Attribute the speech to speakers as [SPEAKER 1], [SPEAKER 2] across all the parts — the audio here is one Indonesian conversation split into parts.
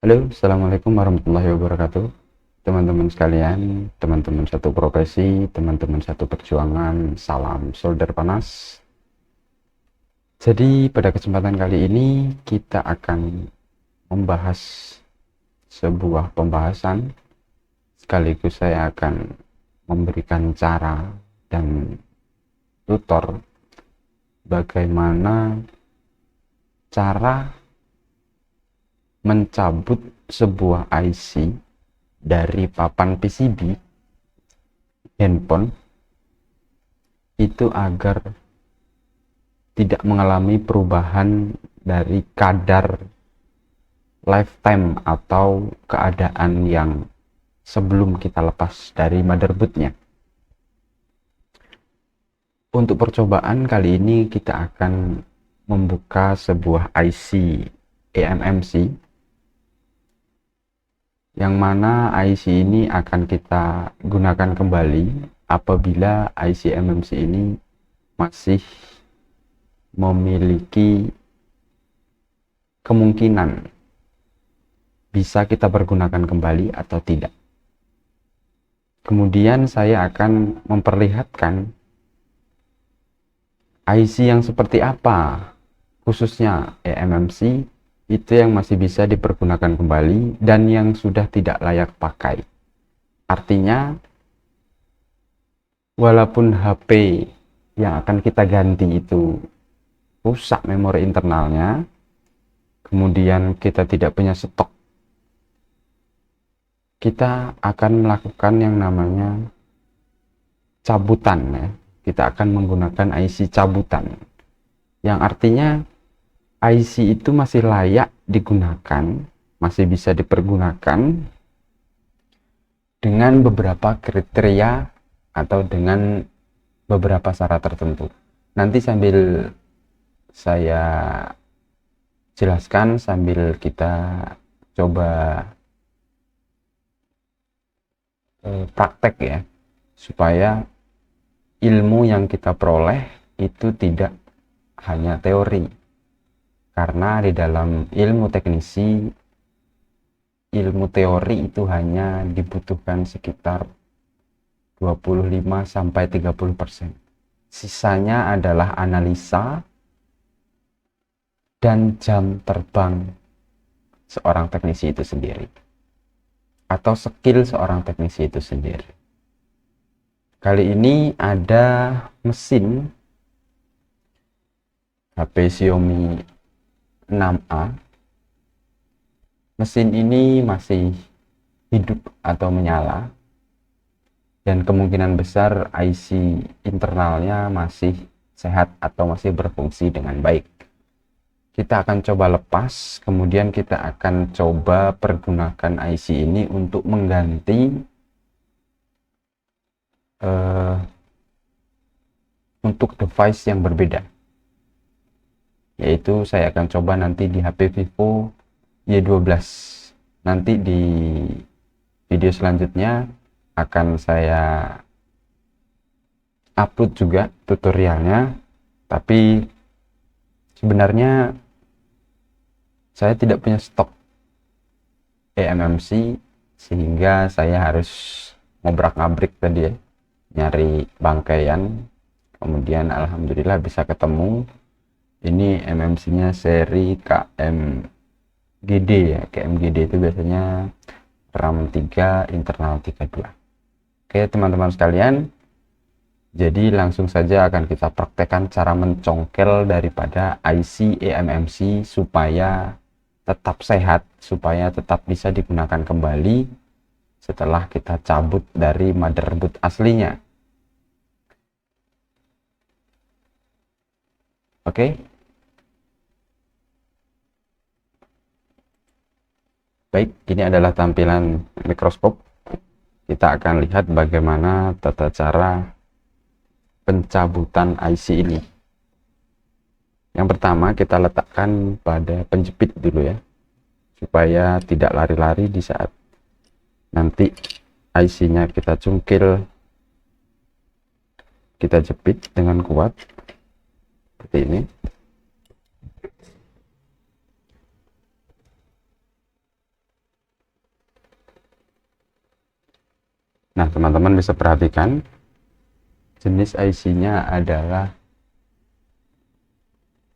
[SPEAKER 1] Halo, Assalamualaikum warahmatullahi wabarakatuh. Teman-teman sekalian, teman-teman satu profesi, teman-teman satu perjuangan, salam solder panas. Jadi pada kesempatan kali ini kita akan membahas sebuah pembahasan, sekaligus saya akan memberikan cara dan tutor bagaimana cara mencabut sebuah IC dari papan PCB handphone itu agar tidak mengalami perubahan dari kadar lifetime atau keadaan yang sebelum kita lepas dari motherboardnya. Untuk percobaan kali ini kita akan membuka sebuah IC eMMC, yang mana IC ini akan kita gunakan kembali apabila IC eMMC ini masih memiliki kemungkinan bisa kita pergunakan kembali atau tidak. Kemudian saya akan memperlihatkan IC yang seperti apa, khususnya eMMC, itu yang masih bisa dipergunakan kembali dan yang sudah tidak layak pakai. Artinya, walaupun HP yang akan kita ganti itu rusak memori internalnya, kemudian kita tidak punya stok, kita akan melakukan yang namanya cabutan ya. Kita akan menggunakan IC cabutan, yang artinya IC itu masih layak digunakan, masih bisa dipergunakan dengan beberapa kriteria atau dengan beberapa syarat tertentu. Nanti sambil saya jelaskan, sambil kita coba praktek ya, supaya ilmu yang kita peroleh itu tidak hanya teori. Karena di dalam ilmu teknisi, ilmu teori itu hanya dibutuhkan sekitar 25-30%. Sisanya adalah analisa dan jam terbang seorang teknisi itu sendiri, atau skill seorang teknisi itu sendiri. Kali ini ada mesin HP Xiaomi 6A. Mesin ini masih hidup atau menyala, dan kemungkinan besar IC internalnya masih sehat atau masih berfungsi dengan baik. Kita akan coba lepas, kemudian kita akan coba pergunakan IC ini untuk mengganti untuk device yang berbeda, yaitu saya akan coba nanti di HP Vivo Y12. Nanti di video selanjutnya akan saya upload juga tutorialnya, tapi sebenarnya saya tidak punya stok eMMC, sehingga saya harus ngobrak-ngabrik tadi ya, nyari bangkaian. Kemudian alhamdulillah bisa ketemu. Ini MMC-nya seri KMGD ya. KMGD itu biasanya RAM 3, internal 32. Oke teman-teman sekalian, jadi langsung saja akan kita praktekkan cara mencongkel daripada IC eMMC supaya tetap sehat, supaya tetap bisa digunakan kembali setelah kita cabut dari motherboard aslinya. Oke. Baik, ini adalah tampilan mikroskop. Kita akan lihat bagaimana tata cara pencabutan IC ini. Yang pertama kita letakkan pada penjepit dulu ya, supaya tidak lari-lari di saat nanti IC-nya kita cungkil. Kita jepit dengan kuat seperti ini. Oke, Nah, teman-teman bisa perhatikan jenis IC-nya adalah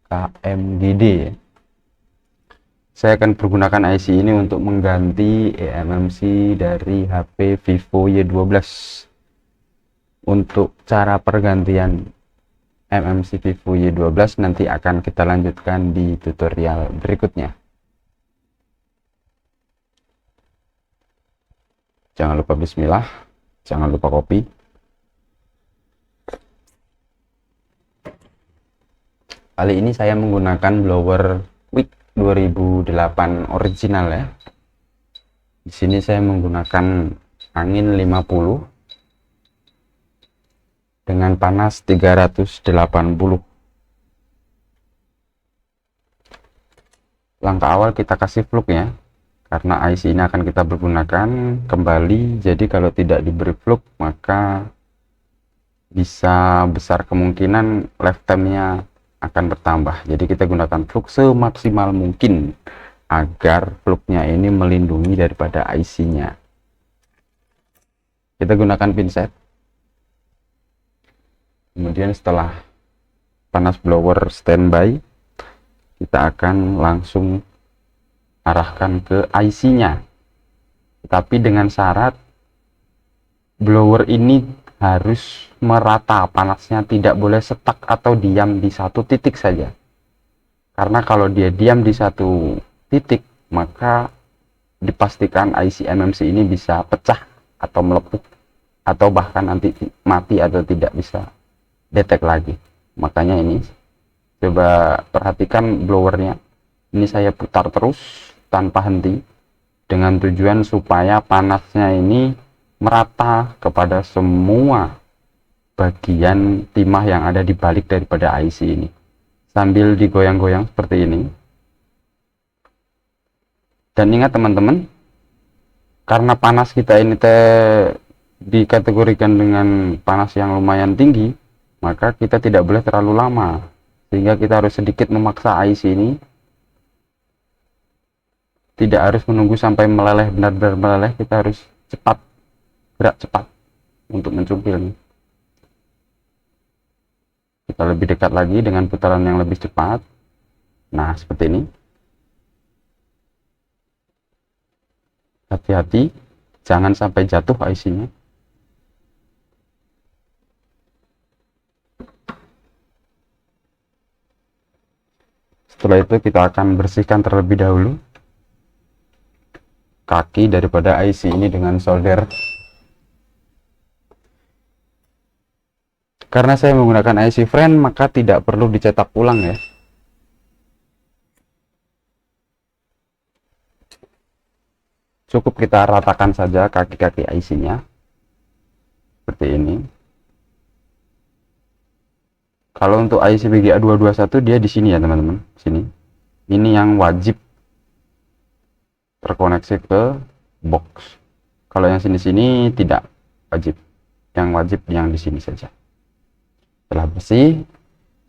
[SPEAKER 1] KMGD ya. Saya akan menggunakan IC ini untuk mengganti eMMC dari HP Vivo Y12. Untuk cara pergantian eMMC Vivo Y12 nanti akan kita lanjutkan di tutorial berikutnya. Jangan lupa bismillah, jangan lupa kopi. Kali ini saya menggunakan blower Wick 2008 original ya. Di sini saya menggunakan angin 50 dengan panas 380. Langkah awal kita kasih fluk ya, karena IC ini akan kita pergunakan kembali. Jadi kalau tidak diberi fluk maka bisa besar kemungkinan lifetime-nya akan bertambah. Jadi kita gunakan fluk semaksimal mungkin agar fluknya ini melindungi daripada IC-nya. Kita gunakan pinset. Kemudian setelah panas blower standby, kita akan langsung arahkan ke IC-nya. Tapi dengan syarat blower ini harus merata panasnya, tidak boleh stuck atau diam di satu titik saja. Karena kalau dia diam di satu titik, maka dipastikan IC eMMC ini bisa pecah atau melepuh, atau bahkan nanti mati atau tidak bisa detect lagi. Makanya ini coba perhatikan blowernya, ini saya putar terus tanpa henti dengan tujuan supaya panasnya ini merata kepada semua bagian timah yang ada di balik daripada IC ini, sambil digoyang-goyang seperti ini. Dan ingat teman-teman, karena panas kita ini dikategorikan dengan panas yang lumayan tinggi, maka kita tidak boleh terlalu lama, sehingga kita harus sedikit memaksa IC ini. Tidak harus menunggu sampai meleleh, benar-benar meleleh, kita harus cepat, gerak cepat untuk mencungkilnya. Kita lebih dekat lagi dengan putaran yang lebih cepat. Nah, seperti ini. Hati-hati, jangan sampai jatuh IC-nya. Setelah itu kita akan bersihkan terlebih dahulu kaki daripada IC ini dengan solder. Karena saya menggunakan IC friend, maka tidak perlu dicetak ulang ya. Cukup kita ratakan saja kaki-kaki IC-nya seperti ini. Kalau untuk IC BGA 221 dia di sini ya teman-teman, sini. Ini yang wajib terkoneksi ke box. Kalau yang sini-sini tidak wajib. Yang wajib yang di sini saja. Setelah bersih,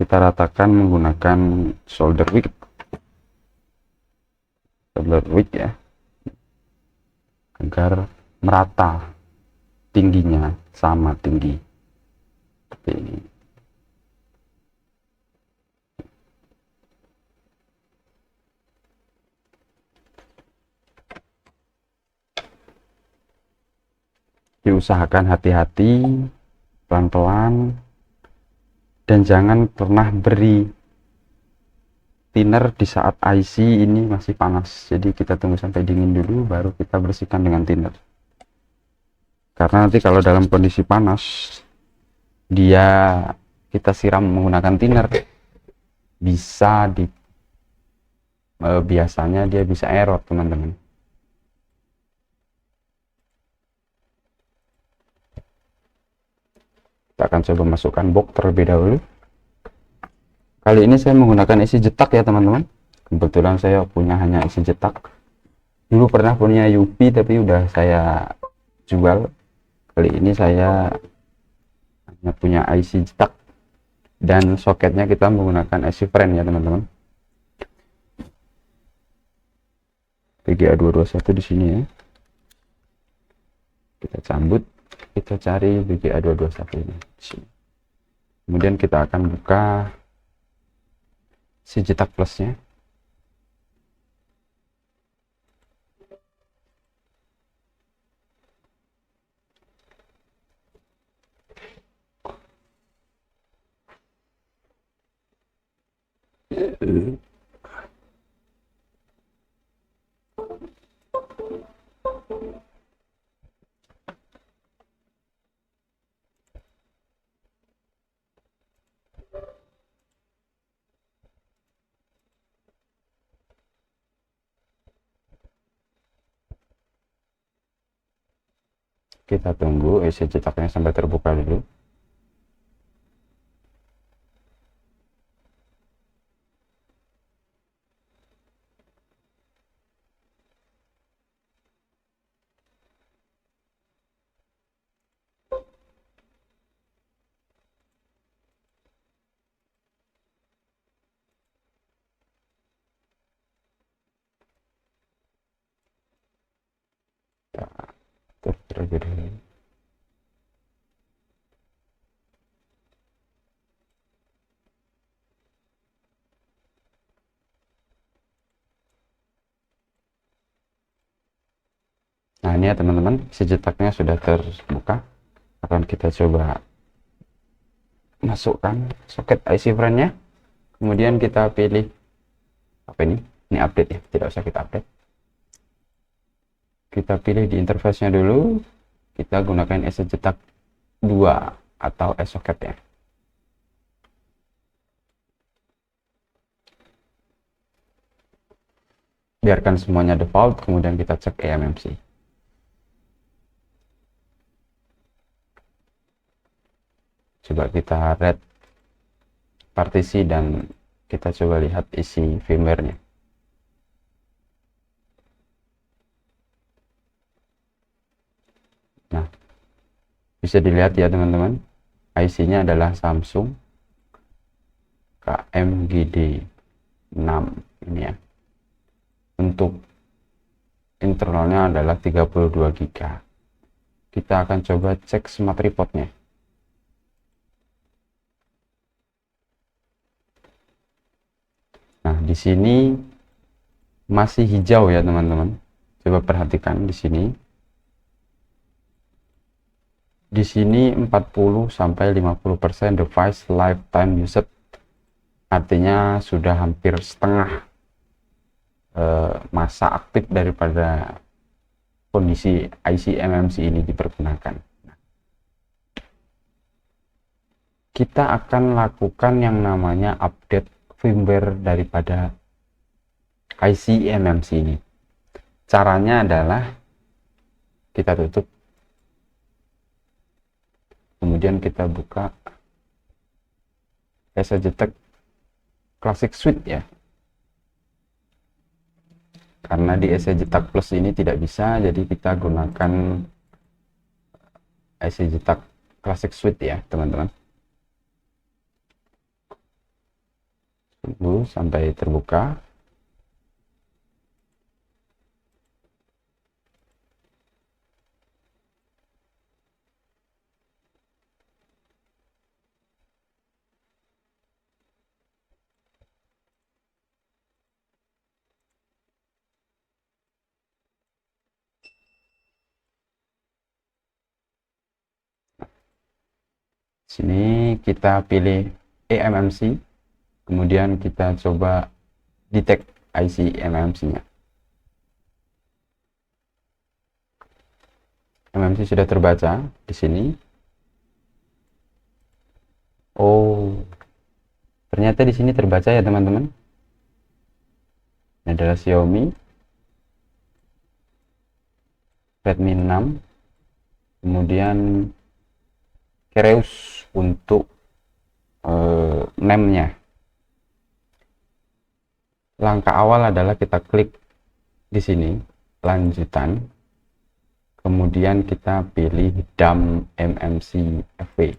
[SPEAKER 1] kita ratakan menggunakan solder wick. Solder wick ya, agar merata tingginya, sama tinggi seperti ini. Diusahakan hati-hati, pelan-pelan, dan jangan pernah beri thinner di saat IC ini masih panas. Jadi kita tunggu sampai dingin dulu baru kita bersihkan dengan thinner. Karena nanti kalau dalam kondisi panas dia kita siram menggunakan thinner, bisa biasanya dia bisa error teman-teman. Kita akan coba masukkan box terlebih dahulu. Kali ini saya menggunakan isi jetak ya teman-teman. Kebetulan saya punya hanya isi jetak. Dulu pernah punya Yupi tapi udah saya jual. Kali ini saya hanya punya IC jetak dan soketnya kita menggunakan IC friend ya teman-teman. PGA 221 di sini ya. Kita cambut. kita cari BGA221 ini di sini. Kemudian kita akan buka si cetak plusnya. Kita tunggu isi cetaknya sampai terbuka dulu. Terjadi. Nah ini ya teman-teman, si cetaknya sudah terbuka. Akan kita coba masukkan soket IC friend-nya. Kemudian kita pilih apa ini update ya, tidak usah kita update. Kita pilih di interface-nya dulu, kita gunakan IC cetak 2 atau socket ya. Biarkan semuanya default, kemudian kita cek eMMC. Coba kita read partisi dan kita coba lihat isi firmware-nya. Nah, bisa dilihat ya teman-teman, IC-nya adalah Samsung KMGD6 ini ya. Untuk internalnya adalah 32 GB. Kita akan coba cek smart report-nya. Nah, di sini masih hijau ya teman-teman. Coba perhatikan di sini. Di sini 40 sampai 50% device lifetime usage. Artinya sudah hampir setengah masa aktif daripada kondisi IC eMMC ini dipergunakan. Kita akan lakukan yang namanya update firmware daripada IC eMMC ini. Caranya adalah kita tutup, kemudian kita buka SJTech Classic Suite ya. Karena di SJTech Plus ini tidak bisa, jadi kita gunakan SJTech Classic Suite ya teman-teman. Tunggu sampai terbuka. Sini kita pilih eMMC, kemudian kita coba detect IC eMMC-nya. eMMC sudah terbaca di sini. Oh, ternyata di sini terbaca ya teman-teman. Ini adalah Xiaomi Redmi 6, kemudian Kereus untuk name-nya. Langkah awal adalah kita klik di sini lanjutan, kemudian kita pilih dump MMC FW.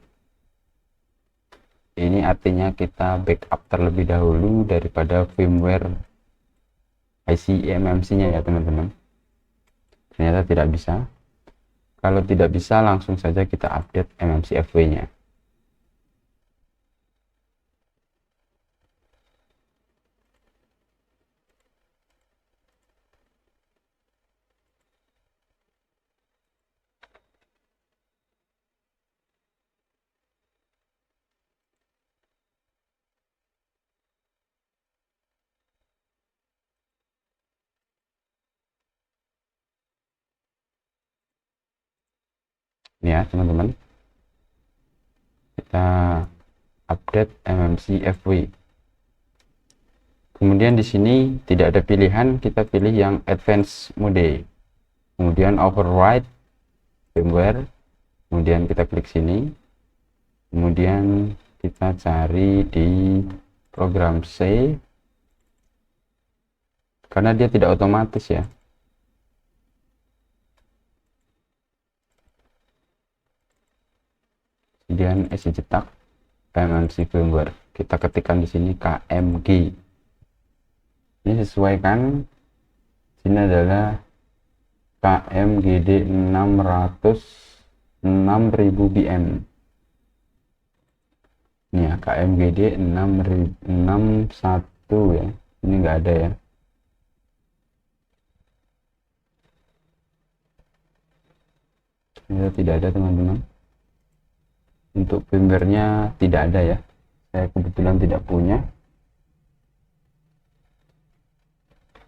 [SPEAKER 1] Ini artinya kita backup terlebih dahulu daripada firmware IC eMMC nya ya teman-teman. Ternyata tidak bisa. Kalau tidak bisa, langsung saja kita update MMC FW nya. Ini ya teman-teman, kita update MMC FW. Kemudian di sini tidak ada pilihan, kita pilih yang advance mode. Kemudian override firmware, kemudian kita klik sini, kemudian kita cari di program C, karena dia tidak otomatis ya. Kemudian isi cetak MMC firmware, kita ketikkan di sini KMG. Ini sesuaikan, sini adalah KMGD 600 6000 BM. Ini ya, KMGD 61 ya. Ini enggak ada ya. Ini tidak ada teman-teman. Untuk firmware-nya tidak ada ya. Saya kebetulan tidak punya.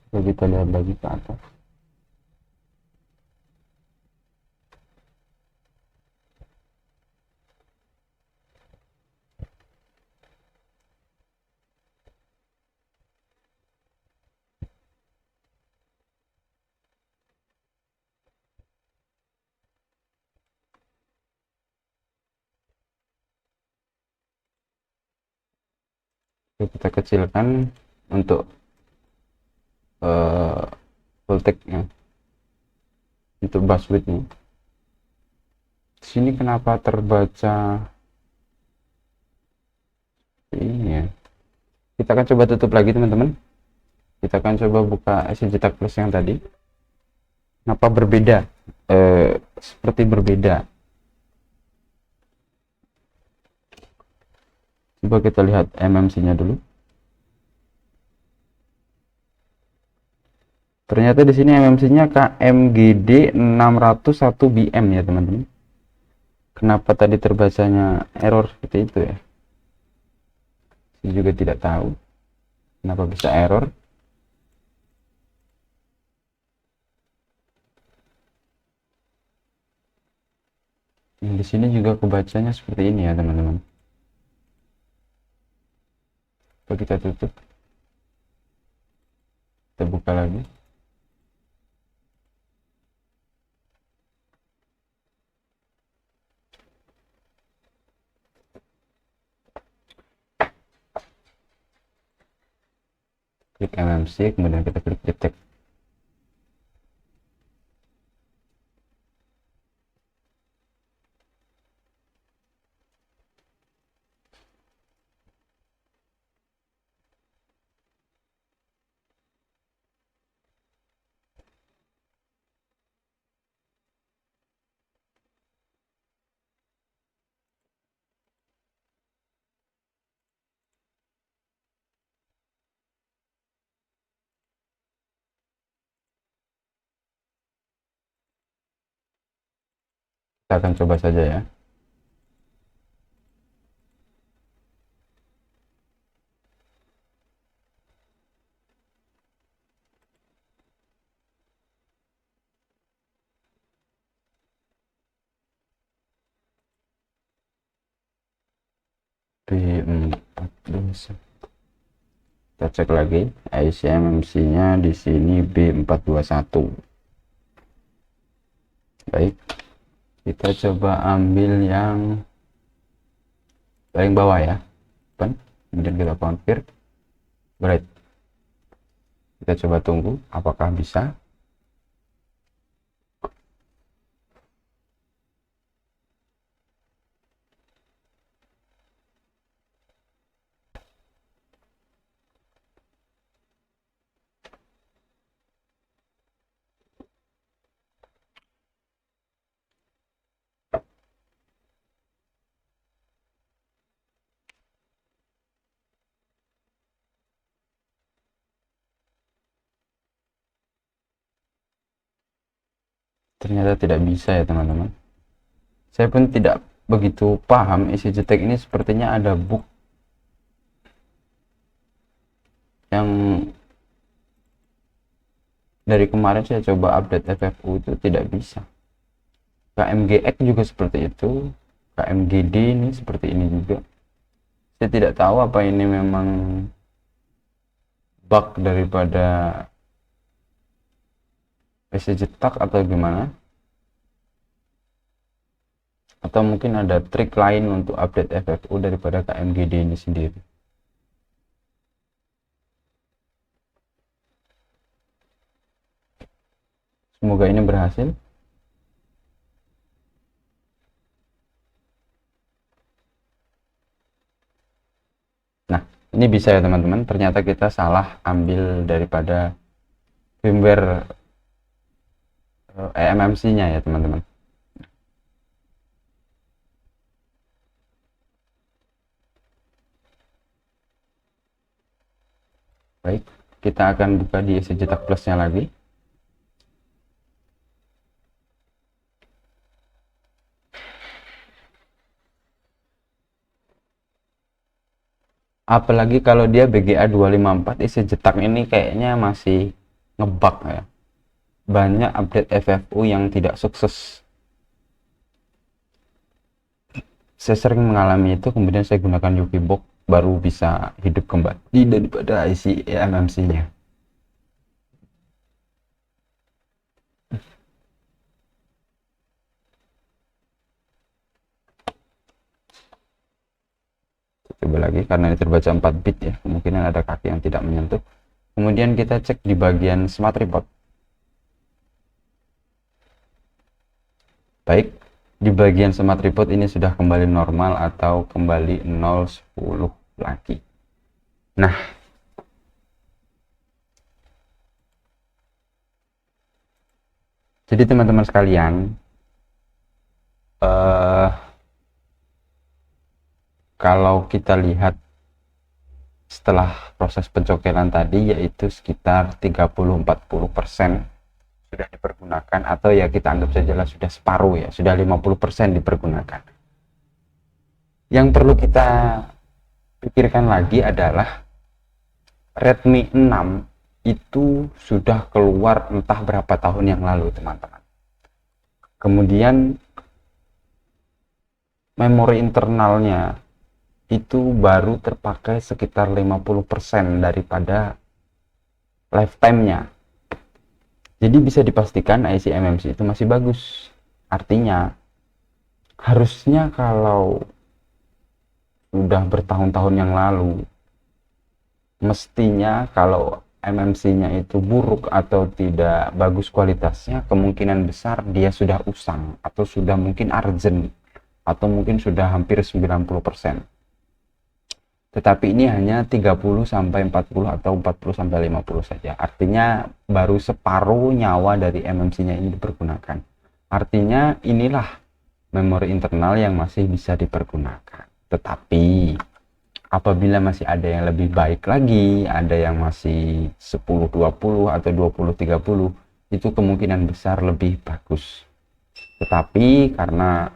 [SPEAKER 1] Coba kita lihat lagi ke atas. Kita kecilkan untuk voltage-nya, untuk bus width-nya. Sini kenapa terbaca ini ya? Kita akan coba tutup lagi teman-teman. Kita akan coba buka isi cetak plus yang tadi. Kenapa berbeda? Seperti berbeda. Coba kita lihat MMC-nya dulu. Ternyata di sini MMC-nya KMGD 601 BM ya teman-teman. Kenapa tadi terbacanya error seperti itu ya? Saya juga tidak tahu kenapa bisa error. Di sini juga kebacanya seperti ini ya teman-teman. Coba kita tutup, kita buka lagi. Klik MMC, kemudian kita klik detect. Kita akan coba saja ya. B421. Kita cek lagi IC MMC-nya di sini B421. Baik, kita coba ambil yang paling bawah ya, kemudian kita confirm. Baik, kita coba tunggu apakah bisa. Ternyata tidak bisa ya teman-teman. Saya pun tidak begitu paham isi JTAG ini, sepertinya ada bug yang dari kemarin saya coba update FFU itu tidak bisa. KMGX juga seperti itu, KMGD ini seperti ini juga. Saya tidak tahu apa ini memang bug daripada PC JTAG atau gimana, atau mungkin ada trik lain untuk update FFU daripada KMGD ini sendiri. Semoga ini berhasil. Nah, ini bisa ya teman-teman. Ternyata kita salah ambil daripada firmware eMMC-nya ya teman-teman. Baik, kita akan buka di EC JTAG Plus-nya lagi. Apalagi kalau dia BGA 254, isi JTAG ini kayaknya masih ngebug ya. Banyak update FFU yang tidak sukses. Saya sering mengalami itu, kemudian saya gunakan UVBox baru bisa hidup kembali daripada IC eMMC-nya. Coba lagi, karena ini terbaca 4 bit ya, kemungkinan ada kaki yang tidak menyentuh. Kemudian kita cek di bagian smart report. Baik, di bagian smart report ini sudah kembali normal atau kembali 010 lagi. Nah, jadi teman-teman sekalian, kalau kita lihat setelah proses pencokelan tadi, yaitu sekitar 30-40% sudah dipergunakan, atau ya kita anggap saja sudah separuh ya, sudah 50% dipergunakan. Yang perlu kita pikirkan lagi adalah Redmi 6 itu sudah keluar entah berapa tahun yang lalu teman-teman. Kemudian memori internalnya itu baru terpakai sekitar 50% daripada lifetime-nya. Jadi bisa dipastikan IC eMMC itu masih bagus. Artinya harusnya kalau sudah bertahun-tahun yang lalu, mestinya kalau eMMC-nya itu buruk atau tidak bagus kualitasnya, kemungkinan besar dia sudah usang atau sudah mungkin urgent atau mungkin sudah hampir 90%. Tetapi ini hanya 30-40 atau 40-50 saja. Artinya baru separuh nyawa dari eMMC-nya ini dipergunakan. Artinya inilah memori internal yang masih bisa dipergunakan. Tetapi apabila masih ada yang lebih baik lagi, ada yang masih 10-20 atau 20-30, itu kemungkinan besar lebih bagus. Tetapi karena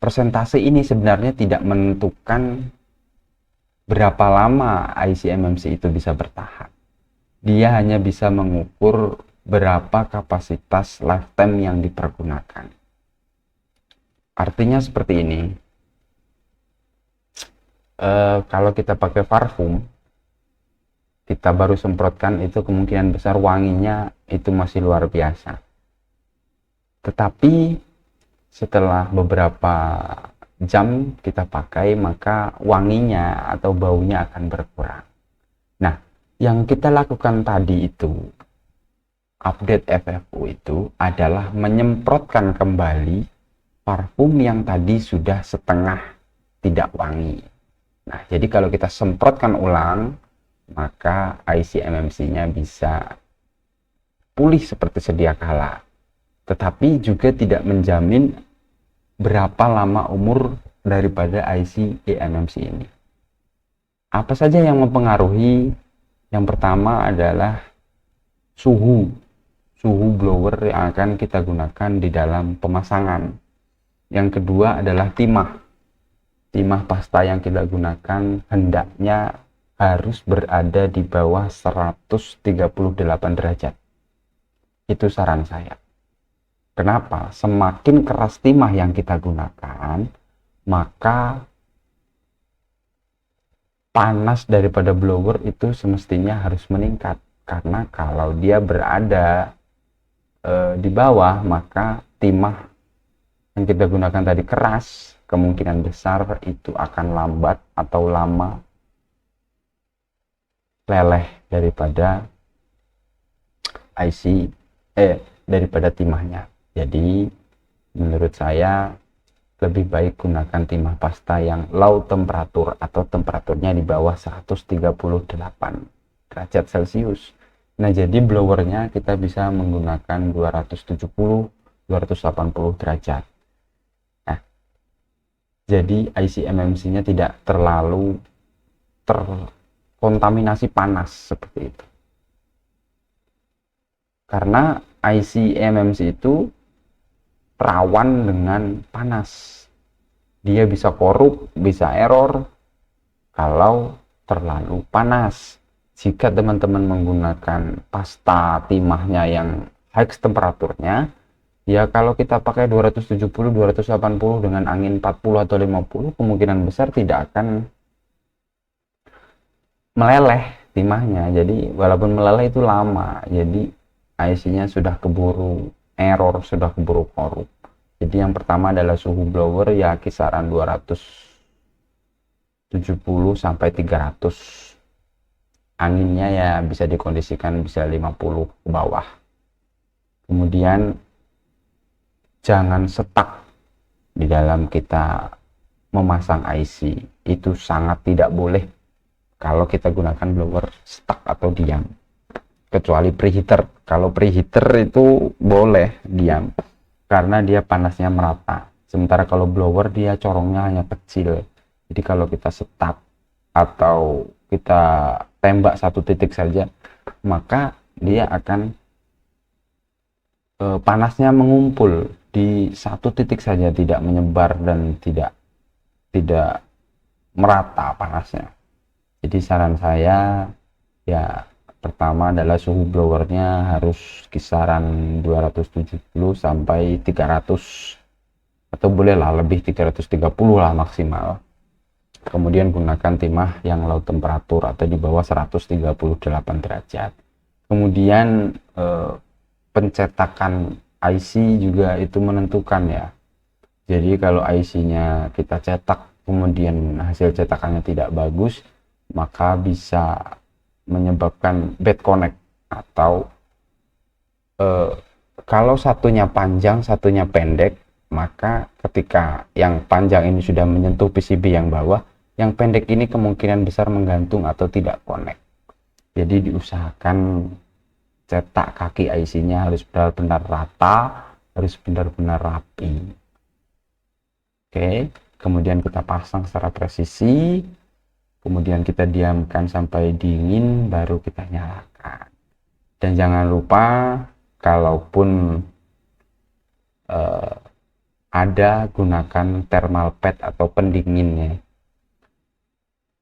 [SPEAKER 1] persentase ini sebenarnya tidak menentukan berapa lama IC eMMC itu bisa bertahan. Dia hanya bisa mengukur berapa kapasitas lifetime yang dipergunakan. Artinya seperti ini. Kalau kita pakai parfum, kita baru semprotkan, itu kemungkinan besar wanginya itu masih luar biasa. Tetapi setelah beberapa jam kita pakai, maka wanginya atau baunya akan berkurang. Nah, yang kita lakukan tadi itu, update FFU itu adalah menyemprotkan kembali parfum yang tadi sudah setengah tidak wangi. Nah, jadi kalau kita semprotkan ulang, maka IC eMMC-nya bisa pulih seperti sedia kala. Tetapi juga tidak menjamin berapa lama umur daripada IC eMMC ini. Apa saja yang mempengaruhi? Yang pertama adalah suhu. suhu blower yang akan kita gunakan di dalam pemasangan. Yang kedua adalah timah. Timah pasta yang kita gunakan hendaknya harus berada di bawah 138 derajat. Itu saran saya. Kenapa? Semakin keras timah yang kita gunakan, maka panas daripada blower itu semestinya harus meningkat. Karena kalau dia berada di bawah, maka timah yang kita gunakan tadi keras, kemungkinan besar itu akan lambat atau lama leleh daripada daripada timahnya. Jadi menurut saya lebih baik gunakan timah pasta yang low temperatur atau temperaturnya di bawah 138 derajat Celcius. Nah, jadi blowernya kita bisa menggunakan 270-280 derajat. Nah, jadi IC MMC-nya tidak terlalu terkontaminasi panas seperti itu. Karena IC MMC itu rawan dengan panas. Dia bisa korup, bisa error kalau terlalu panas. Jika teman-teman menggunakan pasta timahnya yang high temperaturnya, ya kalau kita pakai 270-280 dengan angin 40 atau 50, kemungkinan besar tidak akan meleleh timahnya. Jadi walaupun meleleh itu lama, jadi IC-nya sudah keburu error, sudah keburu korup. Jadi yang pertama adalah suhu blower ya kisaran 270 sampai 300. Anginnya ya bisa dikondisikan bisa 50 ke bawah. Kemudian jangan stuck di dalam kita memasang IC. Itu sangat tidak boleh kalau kita gunakan blower stuck atau diam. Kecuali preheater. Kalau preheater itu boleh diam karena dia panasnya merata. Sementara kalau blower dia corongnya hanya kecil. Jadi kalau kita stuck atau kita tembak satu titik saja, maka dia akan panasnya mengumpul di satu titik saja, tidak menyebar dan tidak merata panasnya. Jadi saran saya ya pertama adalah suhu blowernya harus kisaran 270 sampai 300 atau bolehlah lebih 330 lah maksimal. Kemudian gunakan timah yang low temperatur atau di bawah 138 derajat. Kemudian pencetakan IC juga itu menentukan ya. Jadi kalau IC-nya kita cetak kemudian hasil cetakannya tidak bagus, maka bisa menyebabkan bad connect atau kalau satunya panjang satunya pendek, maka ketika yang panjang ini sudah menyentuh PCB yang bawah, yang pendek ini kemungkinan besar menggantung atau tidak connect. Jadi diusahakan cetak kaki IC-nya harus benar-benar rata, harus benar-benar rapi. Oke, kemudian kita pasang secara presisi, kemudian kita diamkan sampai dingin, baru kita nyalakan. Dan jangan lupa kalaupun ada, gunakan thermal pad atau pendinginnya,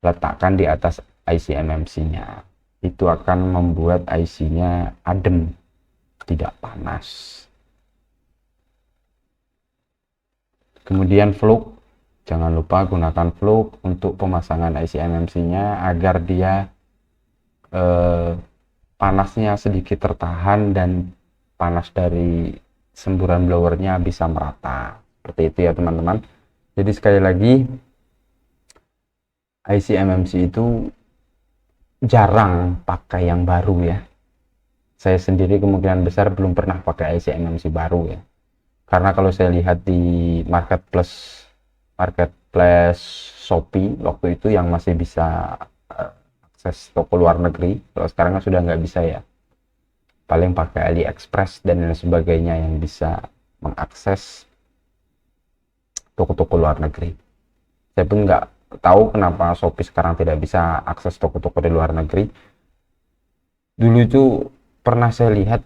[SPEAKER 1] letakkan di atas IC MMC-nya. Itu akan membuat IC-nya adem, tidak panas. Kemudian flux, jangan lupa gunakan flux untuk pemasangan IC MMC-nya agar dia panasnya sedikit tertahan dan panas dari semburan blowernya bisa merata. Seperti itu ya teman-teman. Jadi sekali lagi, IC MMC itu jarang pakai yang baru ya. Saya sendiri kemungkinan besar belum pernah pakai IC MMC baru ya. Karena kalau saya lihat di marketplace Shopee waktu itu yang masih bisa akses toko luar negeri, kalau sekarang kan sudah nggak bisa ya. Paling pakai AliExpress dan lain sebagainya yang bisa mengakses toko-toko luar negeri. Saya pun nggak tahu kenapa Shopee sekarang tidak bisa akses toko-toko di luar negeri. Dulu itu pernah saya lihat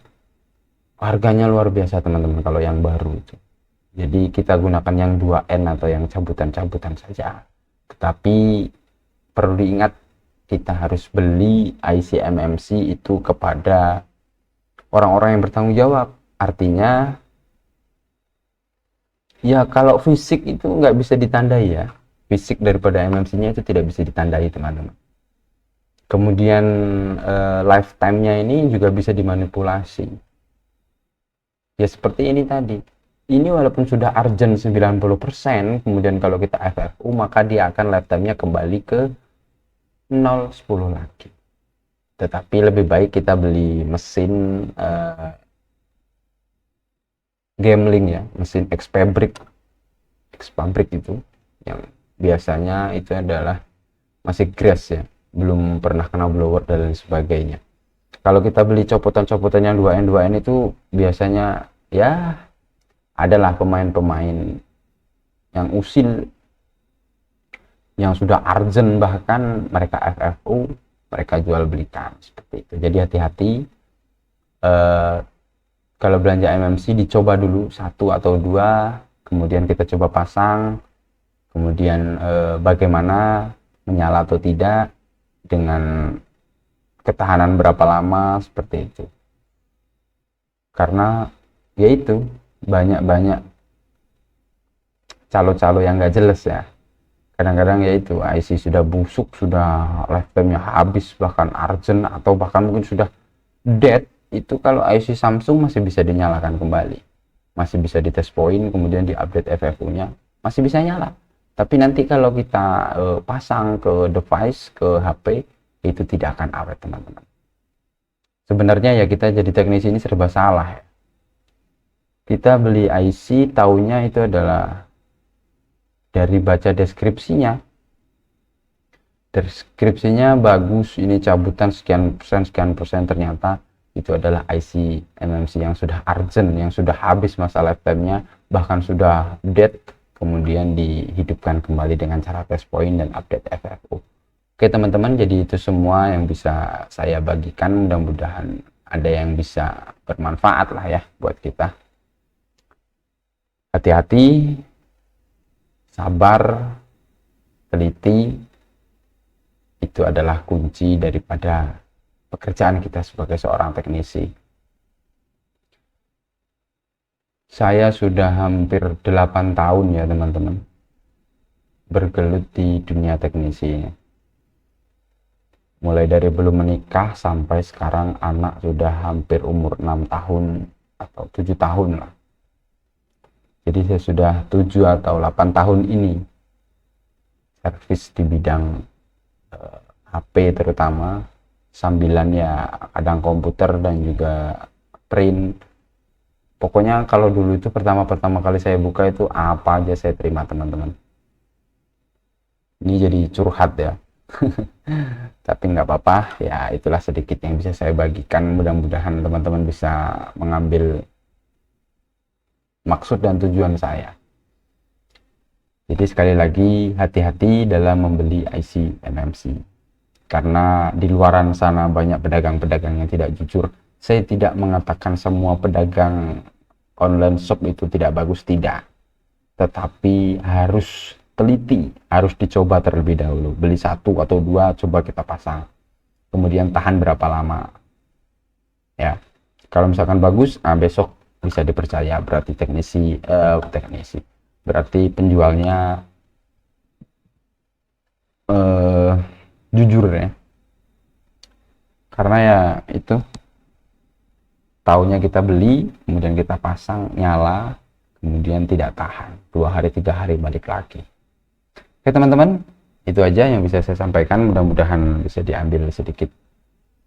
[SPEAKER 1] Harganya luar biasa teman-teman kalau yang baru itu. Jadi kita gunakan yang 2N atau yang cabutan-cabutan saja. Tetapi perlu diingat, kita harus beli IC MMC itu kepada orang-orang yang bertanggung jawab. Artinya ya kalau fisik itu nggak bisa ditandai ya. Fisik daripada MMC-nya itu tidak bisa ditandai teman-teman. Kemudian lifetime-nya ini juga bisa dimanipulasi. Ya seperti ini tadi. Ini walaupun sudah arjen 90%, kemudian kalau kita FFU maka dia akan lifetime-nya kembali ke 0,10 lagi. Tetapi lebih baik kita beli mesin gambling ya, mesin X Fabric itu yang biasanya itu adalah masih grass ya, belum pernah kena blower dan lain sebagainya. Kalau kita beli copotan-copotan yang 2N itu biasanya ya adalah pemain-pemain yang usil, yang sudah arjen, bahkan mereka FFU, mereka jual belikan seperti itu. Jadi hati-hati, kalau belanja MMC dicoba dulu 1 atau 2, kemudian kita coba pasang, kemudian bagaimana menyala atau tidak, dengan ketahanan berapa lama, seperti itu. Karena yaitu banyak calo-calo yang gak jelas ya. Kadang-kadang yaitu IC sudah busuk, sudah lifetime-nya habis, bahkan arjen, atau bahkan mungkin sudah dead. Itu kalau IC Samsung masih bisa dinyalakan kembali, masih bisa dites poin, kemudian diupdate FFU-nya, masih bisa nyala. Tapi nanti kalau kita pasang ke device, ke HP, itu tidak akan awet teman-teman. Sebenarnya ya kita jadi teknisi ini serba salah ya. Kita beli IC taunya itu adalah dari baca deskripsinya bagus, ini cabutan sekian persen, ternyata itu adalah IC MMC yang sudah arjen, yang sudah habis masa lifetime-nya, bahkan sudah dead, kemudian dihidupkan kembali dengan cara test point dan update FFU. Oke teman-teman, jadi itu semua yang bisa saya bagikan, mudah-mudahan ada yang bisa bermanfaat lah ya buat kita. Hati-hati, sabar, teliti, itu adalah kunci daripada pekerjaan kita sebagai seorang teknisi. Saya sudah hampir 8 tahun ya teman-teman bergelut di dunia teknisi ini. Mulai dari belum menikah sampai sekarang anak sudah hampir umur 6 tahun atau 7 tahun lah. Jadi saya sudah 7 atau 8 tahun ini servis di bidang HP terutama, sambilan ya kadang komputer dan juga print. Pokoknya kalau dulu itu pertama kali saya buka itu apa aja saya terima teman-teman. Ini jadi curhat ya. Tapi nggak apa-apa ya, itulah sedikit yang bisa saya bagikan. Mudah-mudahan teman-teman bisa mengambil maksud dan tujuan saya. Jadi sekali lagi, hati-hati dalam membeli IC MMC, karena di luaran sana banyak pedagang-pedagang yang tidak jujur. Saya tidak mengatakan semua pedagang online shop itu tidak bagus, tidak, tetapi harus teliti, harus dicoba terlebih dahulu. Beli 1 atau 2, coba kita pasang, kemudian tahan berapa lama ya. Kalau misalkan bagus, besok bisa dipercaya, berarti teknisi berarti penjualnya jujur ya. Karena ya itu, taunya kita beli, kemudian kita pasang, nyala, kemudian tidak tahan 2 hari 3 hari balik lagi. Oke teman-teman, itu aja yang bisa saya sampaikan. Mudah-mudahan bisa diambil sedikit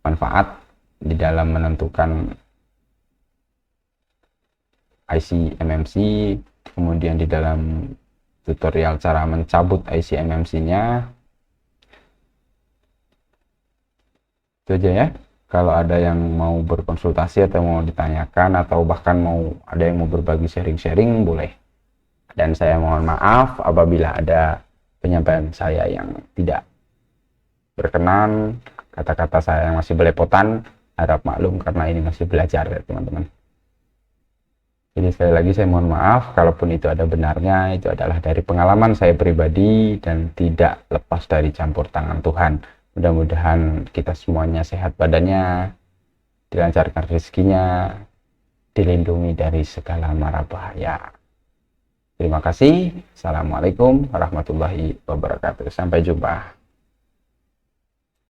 [SPEAKER 1] manfaat di dalam menentukan IC MMC, kemudian di dalam tutorial cara mencabut IC MMC-nya. Itu aja ya. Kalau ada yang mau berkonsultasi atau mau ditanyakan, atau bahkan mau ada yang mau berbagi sharing-sharing, boleh. Dan saya mohon maaf apabila ada penyampaian saya yang tidak berkenan, kata-kata saya yang masih belepotan, harap maklum karena ini masih belajar ya teman-teman. Jadi sekali lagi saya mohon maaf, kalaupun itu ada benarnya, itu adalah dari pengalaman saya pribadi dan tidak lepas dari campur tangan Tuhan. Mudah-mudahan kita semuanya sehat badannya, dilancarkan rezekinya, dilindungi dari segala mara bahaya. Terima kasih. Assalamualaikum warahmatullahi wabarakatuh. Sampai jumpa.